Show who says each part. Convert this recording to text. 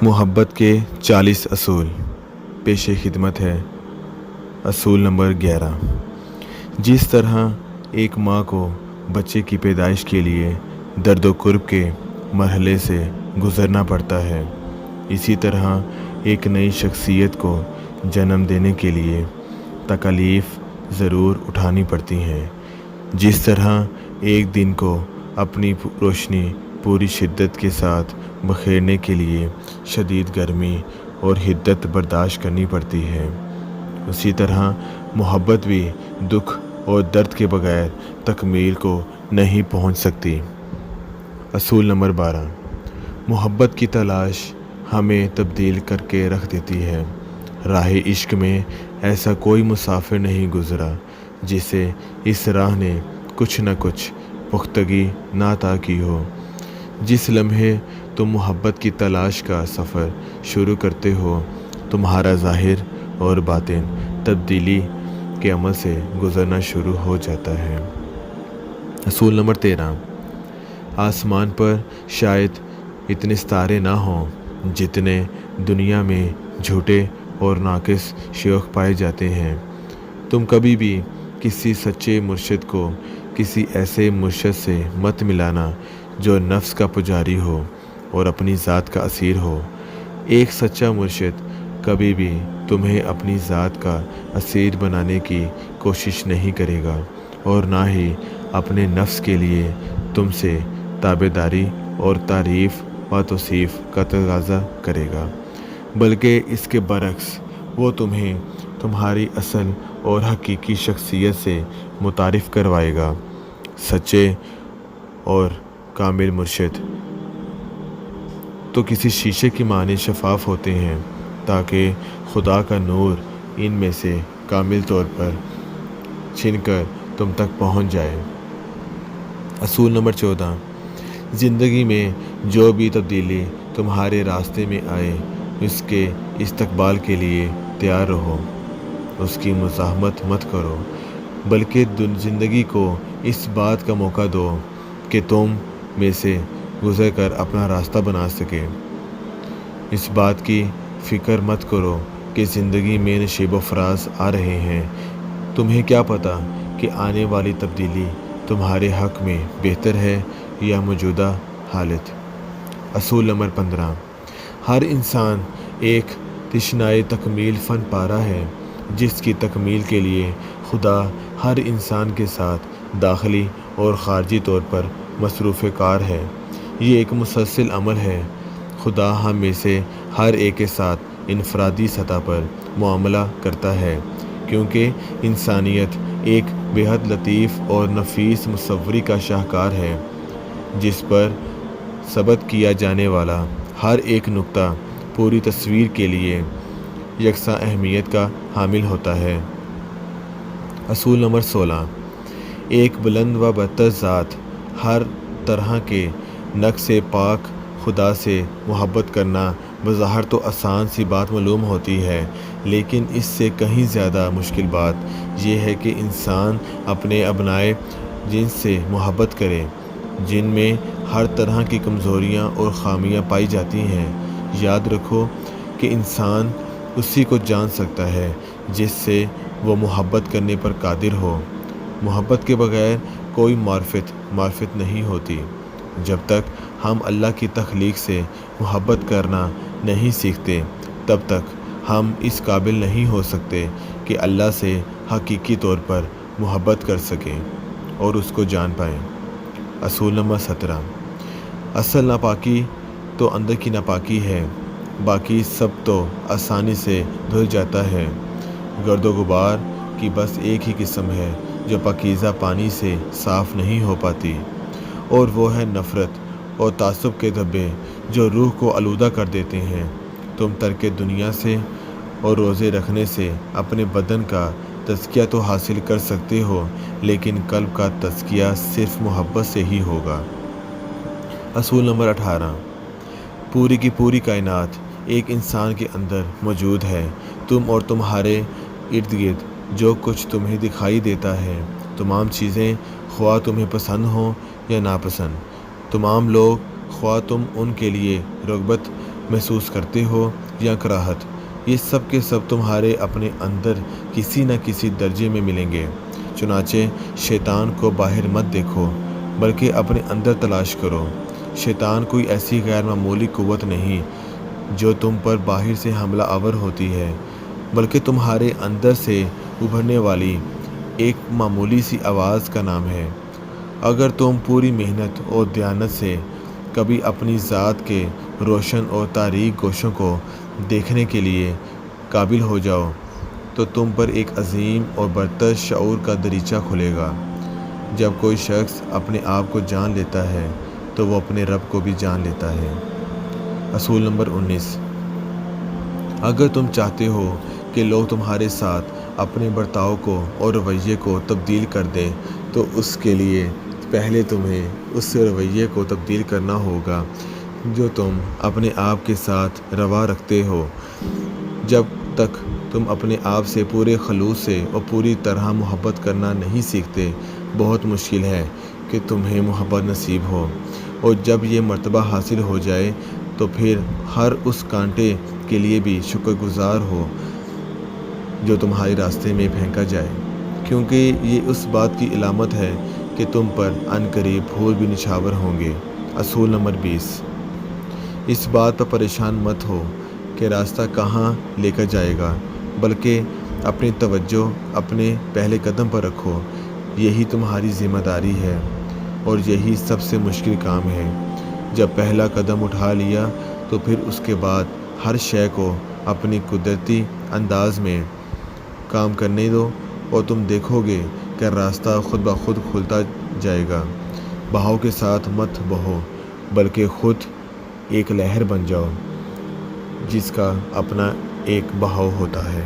Speaker 1: محبت کے 40 اصول پیش خدمت ہے۔ اصول نمبر 11، جس طرح ایک ماں کو بچے کی پیدائش کے لیے درد و کرب کے مرحلے سے گزرنا پڑتا ہے، اسی طرح ایک نئی شخصیت کو جنم دینے کے لیے تکالیف ضرور اٹھانی پڑتی ہیں۔ جس طرح ایک دن کو اپنی روشنی پوری شدت کے ساتھ بکھیرنے کے لیے شدید گرمی اور حدت برداشت کرنی پڑتی ہے، اسی طرح محبت بھی دکھ اور درد کے بغیر تکمیل کو نہیں پہنچ سکتی۔ اصول نمبر 12، محبت کی تلاش ہمیں تبدیل کر کے رکھ دیتی ہے۔ راہ عشق میں ایسا کوئی مسافر نہیں گزرا جسے اس راہ نے کچھ نہ کچھ پختگی نہ عطا کی ہو۔ جس لمحے تم محبت کی تلاش کا سفر شروع کرتے ہو، تمہارا ظاہر اور باطن تبدیلی کے عمل سے گزرنا شروع ہو جاتا ہے۔ اصول نمبر 13، آسمان پر شاید اتنے ستارے نہ ہوں جتنے دنیا میں جھوٹے اور ناقص شیوخ پائے جاتے ہیں۔ تم کبھی بھی کسی سچے مرشد کو کسی ایسے مرشد سے مت ملانا جو نفس کا پجاری ہو اور اپنی ذات کا اسیر ہو۔ ایک سچا مرشد کبھی بھی تمہیں اپنی ذات کا اسیر بنانے کی کوشش نہیں کرے گا اور نہ ہی اپنے نفس کے لیے تم سے تابعداری اور تعریف و توصیف کا تقاضا کرے گا، بلکہ اس کے برعکس وہ تمہیں تمہاری اصل اور حقیقی شخصیت سے متعارف کروائے گا۔ سچے اور کامل مرشد تو کسی شیشے کی مانند شفاف ہوتے ہیں تاکہ خدا کا نور ان میں سے کامل طور پر چھن کر تم تک پہنچ جائے۔ اصول نمبر 14، زندگی میں جو بھی تبدیلی تمہارے راستے میں آئے اس کے استقبال کے لیے تیار رہو، اس کی مزاحمت مت کرو، بلکہ زندگی کو اس بات کا موقع دو کہ تم میں سے گزر کر اپنا راستہ بنا سکے۔ اس بات کی فکر مت کرو کہ زندگی میں نشیب و فراز آ رہے ہیں، تمہیں کیا پتہ کہ آنے والی تبدیلی تمہارے حق میں بہتر ہے یا موجودہ حالت۔ اصول نمبر 15، ہر انسان ایک تشنۂ تکمیل فن پارہ ہے جس کی تکمیل کے لیے خدا ہر انسان کے ساتھ داخلی اور خارجی طور پر مصروف کار ہے۔ یہ ایک مسلسل عمل ہے۔ خدا ہم میں سے ہر ایک کے ساتھ انفرادی سطح پر معاملہ کرتا ہے، کیونکہ انسانیت ایک بے حد لطیف اور نفیس مصوری کا شاہکار ہے جس پر ثبت کیا جانے والا ہر ایک نقطہ پوری تصویر کے لیے یکساں اہمیت کا حامل ہوتا ہے۔ اصول نمبر 16، ایک بلند و برتر ذات ہر طرح کے نقص پاک خدا سے محبت کرنا بظاہر تو آسان سی بات معلوم ہوتی ہے، لیکن اس سے کہیں زیادہ مشکل بات یہ ہے کہ انسان اپنے ابنائے جنس سے محبت کرے جن میں ہر طرح کی کمزوریاں اور خامیاں پائی جاتی ہیں۔ یاد رکھو کہ انسان اسی کو جان سکتا ہے جس سے وہ محبت کرنے پر قادر ہو۔ محبت کے بغیر کوئی معرفت نہیں ہوتی۔ جب تک ہم اللہ کی تخلیق سے محبت کرنا نہیں سیکھتے تب تک ہم اس قابل نہیں ہو سکتے کہ اللہ سے حقیقی طور پر محبت کر سکیں اور اس کو جان پائیں۔ اصول نمبر 17، اصل ناپاکی تو اندر کی ناپاکی ہے، باقی سب تو آسانی سے دھل جاتا ہے۔ گرد و غبار کی بس ایک ہی قسم ہے جو پاکیزہ پانی سے صاف نہیں ہو پاتی، اور وہ ہے نفرت اور تعصب کے دھبے جو روح کو آلودہ کر دیتے ہیں۔ تم ترک دنیا سے اور روزے رکھنے سے اپنے بدن کا تزکیہ تو حاصل کر سکتے ہو، لیکن قلب کا تزکیہ صرف محبت سے ہی ہوگا۔ اصول نمبر 18، پوری کی پوری کائنات ایک انسان کے اندر موجود ہے۔ تم اور تمہارے ارد گرد جو کچھ تمہیں دکھائی دیتا ہے، تمام چیزیں خواہ تمہیں پسند ہوں یا ناپسند، تمام لوگ خواہ تم ان کے لیے رغبت محسوس کرتے ہو یا کراہت، یہ سب کے سب تمہارے اپنے اندر کسی نہ کسی درجے میں ملیں گے۔ چنانچہ شیطان کو باہر مت دیکھو بلکہ اپنے اندر تلاش کرو۔ شیطان کوئی ایسی غیر معمولی قوت نہیں جو تم پر باہر سے حملہ آور ہوتی ہے، بلکہ تمہارے اندر سے ابھرنے والی ایک معمولی سی آواز کا نام ہے۔ اگر تم پوری محنت اور دیانت سے کبھی اپنی ذات کے روشن اور تاریک گوشوں کو دیکھنے کے لیے قابل ہو جاؤ تو تم پر ایک عظیم اور برتر شعور کا دریچہ کھلے گا۔ جب کوئی شخص اپنے آپ کو جان لیتا ہے تو وہ اپنے رب کو بھی جان لیتا ہے۔ اصول نمبر 19، اگر تم چاہتے ہو کہ لوگ تمہارے ساتھ اپنے برتاؤ کو اور رویے کو تبدیل کر دیں تو اس کے لیے پہلے تمہیں اس رویے کو تبدیل کرنا ہوگا جو تم اپنے آپ کے ساتھ روا رکھتے ہو۔ جب تک تم اپنے آپ سے پورے خلوص سے اور پوری طرح محبت کرنا نہیں سیکھتے، بہت مشکل ہے کہ تمہیں محبت نصیب ہو، اور جب یہ مرتبہ حاصل ہو جائے تو پھر ہر اس کانٹے کے لیے بھی شکر گزار ہو جو تمہارے راستے میں پھینکا جائے، کیونکہ یہ اس بات کی علامت ہے کہ تم پر عنقریب پھول بھی نچھاور ہوں گے۔ اصول نمبر 20، اس بات پر پریشان مت ہو کہ راستہ کہاں لے کر جائے گا، بلکہ اپنی توجہ اپنے پہلے قدم پر رکھو۔ یہی تمہاری ذمہ داری ہے اور یہی سب سے مشکل کام ہے۔ جب پہلا قدم اٹھا لیا تو پھر اس کے بعد ہر شے کو اپنی قدرتی انداز میں کام کرنے دو اور تم دیکھو گے کہ راستہ خود بخود کھلتا جائے گا۔ بہاؤ کے ساتھ مت بہو بلکہ خود ایک لہر بن جاؤ جس کا اپنا ایک بہاؤ ہوتا ہے۔